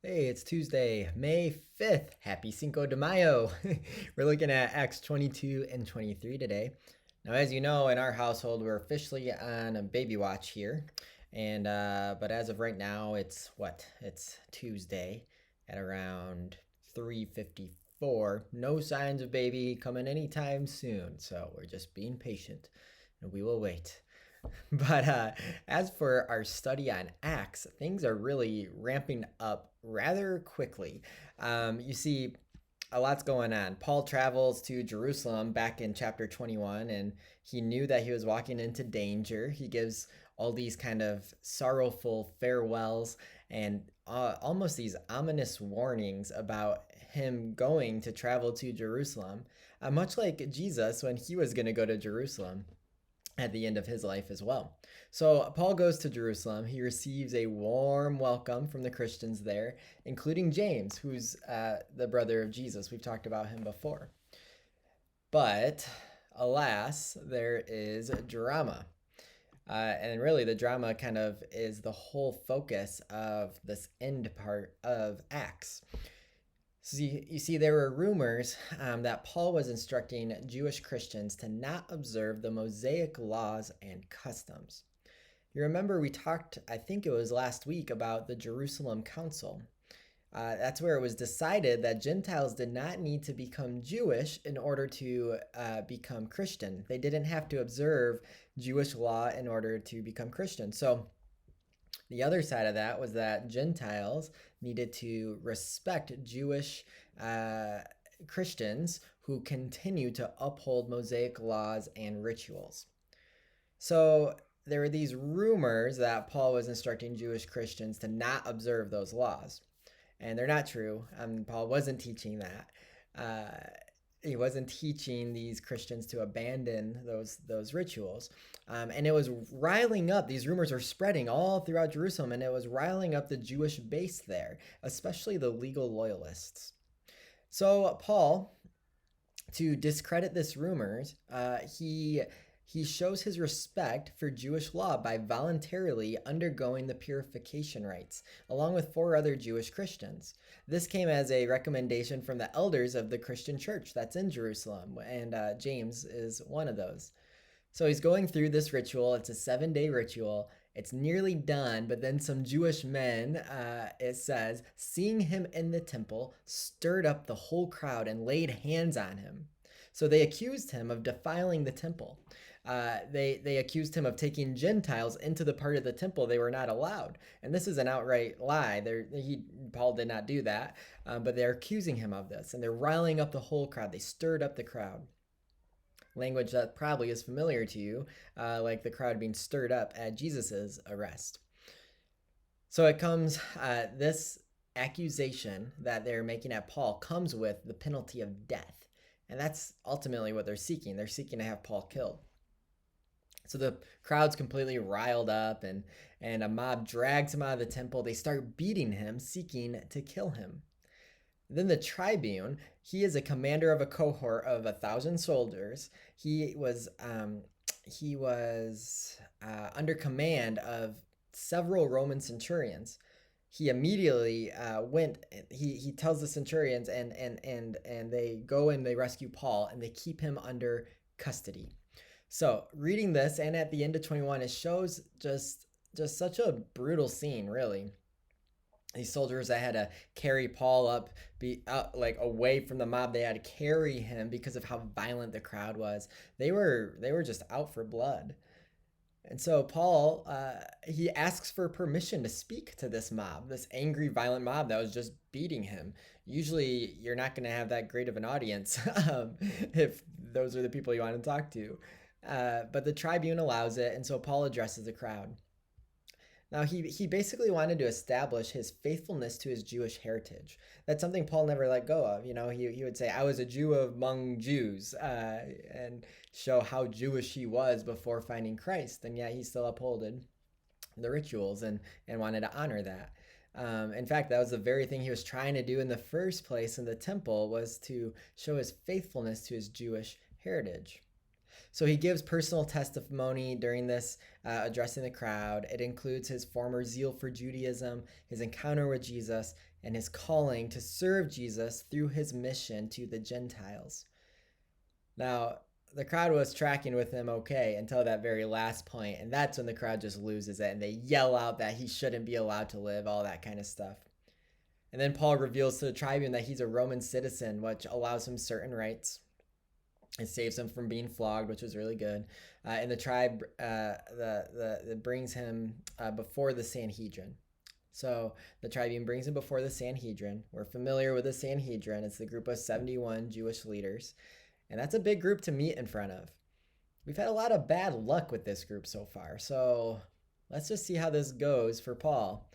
Hey, it's Tuesday, May 5th. Happy Cinco de Mayo. We're looking at Acts 22 and 23 today. Now, as you know, in our household, we're officially on a baby watch here. But as of right now, it's what? It's Tuesday at around 3:54. No signs of baby coming anytime soon. So we're just being patient and we will wait. But as for our study on Acts, things are really ramping up rather quickly. You see, a lot's going on. Paul travels to Jerusalem back in chapter 21, and he knew that he was walking into danger. He gives all these kind of sorrowful farewells and almost these ominous warnings about him going to travel to Jerusalem, much like Jesus when he was going to go to Jerusalem at the end of his life as well. So Paul goes to Jerusalem. He receives a warm welcome from the Christians there, including James, who's the brother of Jesus. We've talked about him before. But alas, there is drama. And really, the drama kind of is the whole focus of this end part of Acts. So you see, there were rumors that Paul was instructing Jewish Christians to not observe the Mosaic laws and customs. You remember we talked, I think it was last week, about the Jerusalem Council. That's where it was decided that Gentiles did not need to become Jewish in order to become Christian. They didn't have to observe Jewish law in order to become Christian. So the other side of that was that Gentiles needed to respect Jewish Christians who continue to uphold Mosaic laws and rituals. So there were these rumors that Paul was instructing Jewish Christians to not observe those laws. And they're not true. Paul wasn't teaching that. He wasn't teaching these Christians to abandon those rituals. And it was riling up, these rumors are spreading all throughout Jerusalem, and it was riling up the Jewish base there, especially the legal loyalists. So Paul, to discredit this rumors, he shows his respect for Jewish law by voluntarily undergoing the purification rites, along with 4 other Jewish Christians. This came as a recommendation from the elders of the Christian church that's in Jerusalem, and James is one of those. So he's going through this ritual. It's a 7-day ritual. It's nearly done, but then some Jewish men, it says, seeing him in the temple, stirred up the whole crowd and laid hands on him. So they accused him of defiling the temple. They accused him of taking Gentiles into the part of the temple they were not allowed. And this is an outright lie. Paul did not do that, but they're accusing him of this. And they're riling up the whole crowd. They stirred up the crowd. Language that probably is familiar to you, like the crowd being stirred up at Jesus's arrest. So it comes, this accusation that they're making at Paul comes with the penalty of death. And that's ultimately what they're seeking. They're seeking to have Paul killed. So the crowd's completely riled up, and a mob drags him out of the temple. They start beating him, seeking to kill him. Then the tribune, he is a commander of a cohort of 1,000 soldiers. He was under command of several Roman centurions. He immediately went. He tells the centurions, and they go and they rescue Paul, and they keep him under custody. So reading this, and at the end of 21, it shows just such a brutal scene, really. These soldiers that had to carry Paul up, like away from the mob, they had to carry him because of how violent the crowd was. They were just out for blood. And so Paul, he asks for permission to speak to this mob, this angry, violent mob that was just beating him. Usually, you're not going to have that great of an audience if those are the people you want to talk to. But the tribune allows it, and so Paul addresses the crowd. Now, he basically wanted to establish his faithfulness to his Jewish heritage. That's something Paul never let go of. You know, he would say, I was a Jew among Jews, and show how Jewish he was before finding Christ. And yet he still upholded the rituals and wanted to honor that. In fact, that was the very thing he was trying to do in the first place in the temple, was to show his faithfulness to his Jewish heritage. So he gives personal testimony during this, addressing the crowd. It includes his former zeal for Judaism, his encounter with Jesus, and his calling to serve Jesus through his mission to the Gentiles. Now, the crowd was tracking with him okay until that very last point, and that's when the crowd just loses it and they yell out that he shouldn't be allowed to live, all that kind of stuff. And then Paul reveals to the tribune that he's a Roman citizen, which allows him certain rights. It saves him from being flogged, which was really good. And the tribe brings him before the Sanhedrin. So the tribune brings him before the Sanhedrin. We're familiar with the Sanhedrin. It's the group of 71 Jewish leaders. And that's a big group to meet in front of. We've had a lot of bad luck with this group so far. So let's just see how this goes for Paul.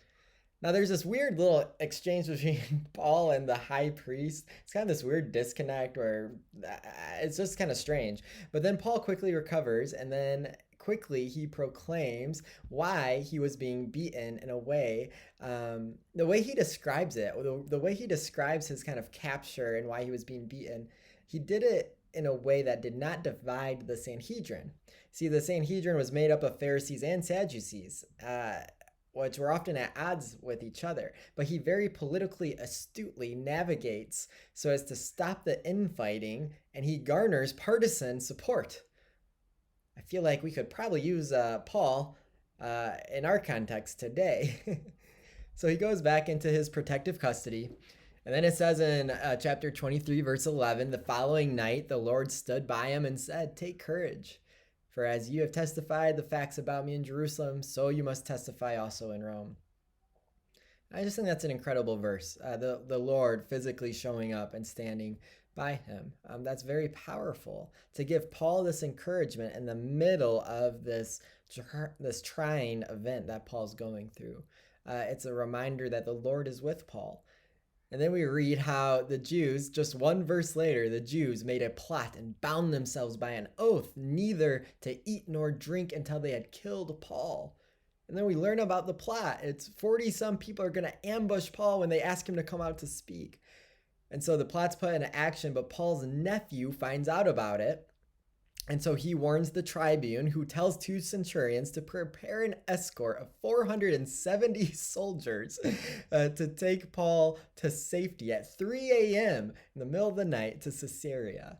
Now, there's this weird little exchange between Paul and the high priest. It's kind of this weird disconnect where it's just kind of strange. But then Paul quickly recovers, and then quickly he proclaims why he was being beaten in a way, the way he describes it, the way he describes his kind of capture and why he was being beaten, he did it in a way that did not divide the Sanhedrin. See, the Sanhedrin was made up of Pharisees and Sadducees, which were often at odds with each other. But he very politically astutely navigates so as to stop the infighting, and he garners partisan support. I feel like we could probably use Paul in our context today. So he goes back into his protective custody. And then it says in chapter 23, verse 11, the following night, the Lord stood by him and said, "Take courage. For as you have testified the facts about me in Jerusalem, so you must testify also in Rome." I just think that's an incredible verse. The Lord physically showing up and standing by him. That's very powerful to give Paul this encouragement in the middle of this trying event that Paul's going through. It's a reminder that the Lord is with Paul. And then we read how the Jews, just one verse later, the Jews made a plot and bound themselves by an oath neither to eat nor drink until they had killed Paul. And then we learn about the plot. It's 40-some people are going to ambush Paul when they ask him to come out to speak. And so the plot's put into action, but Paul's nephew finds out about it. And so he warns the tribune, who tells two centurions to prepare an escort of 470 soldiers to take Paul to safety at 3 a.m. in the middle of the night to Caesarea.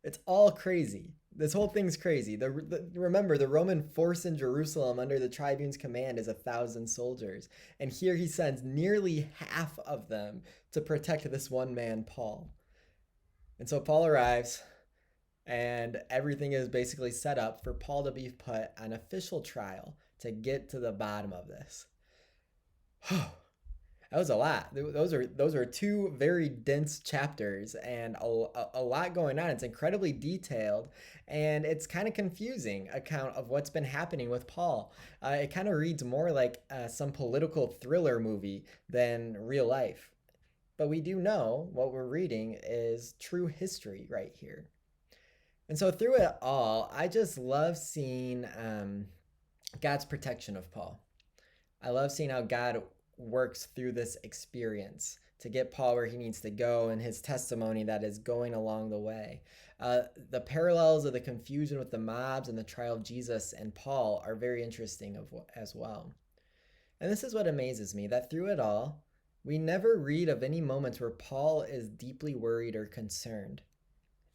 It's all crazy. This whole thing's crazy. Remember, the Roman force in Jerusalem under the tribune's command is 1,000 soldiers. And here he sends nearly half of them to protect this one man, Paul. And so Paul arrives, and everything is basically set up for Paul to be put on official trial to get to the bottom of this. That was a lot. Those are two very dense chapters and a lot going on. It's incredibly detailed, and it's kind of confusing account of what's been happening with Paul. It kind of reads more like some political thriller movie than real life. But we do know what we're reading is true history right here. And so through it all, I just love seeing God's protection of Paul. I love seeing how God works through this experience to get Paul where he needs to go, and his testimony that is going along the way. The parallels of the confusion with the mobs and the trial of Jesus and Paul are very interesting as well. And this is what amazes me, that through it all, we never read of any moments where Paul is deeply worried or concerned.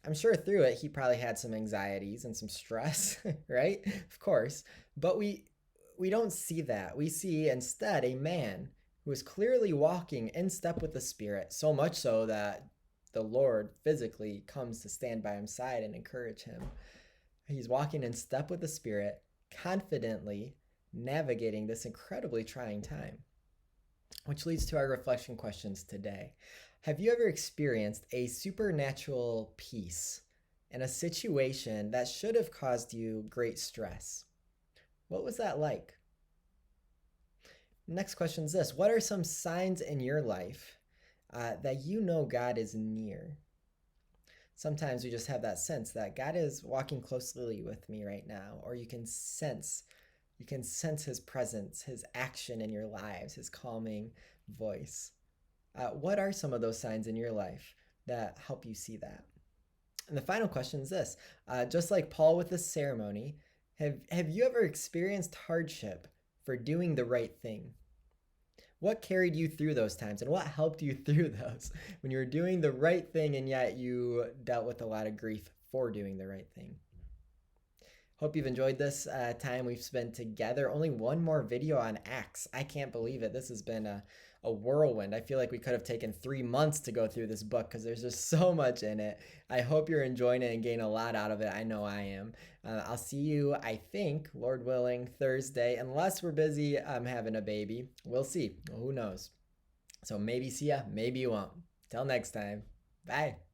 I'm sure through it, he probably had some anxieties and some stress, right? Of course. But we don't see that. We see instead a man who is clearly walking in step with the Spirit, so much so that the Lord physically comes to stand by his side and encourage him. He's walking in step with the Spirit, confidently navigating this incredibly trying time. Which leads to our reflection questions today. Have you ever experienced a supernatural peace in a situation that should have caused you great stress? What was that like? Next question is this. What are some signs in your life that you know God is near? Sometimes we just have that sense that God is walking closely with me right now, or you can sense his presence, his action in your lives, his calming voice. What are some of those signs in your life that help you see that? And the final question is this: just like Paul with the ceremony, have you ever experienced hardship for doing the right thing? What carried you through those times and what helped you through those when you were doing the right thing and yet you dealt with a lot of grief for doing the right thing? Hope you've enjoyed this time we've spent together. Only one more video on Acts. I can't believe it. This has been a whirlwind. I feel like we could have taken 3 months to go through this book because there's just so much in it. I hope you're enjoying it and getting a lot out of it. I know I am. I'll see you, I think, Lord willing, Thursday, unless we're busy having a baby. We'll see. Who knows? So maybe see ya, maybe you won't. Till next time. Bye.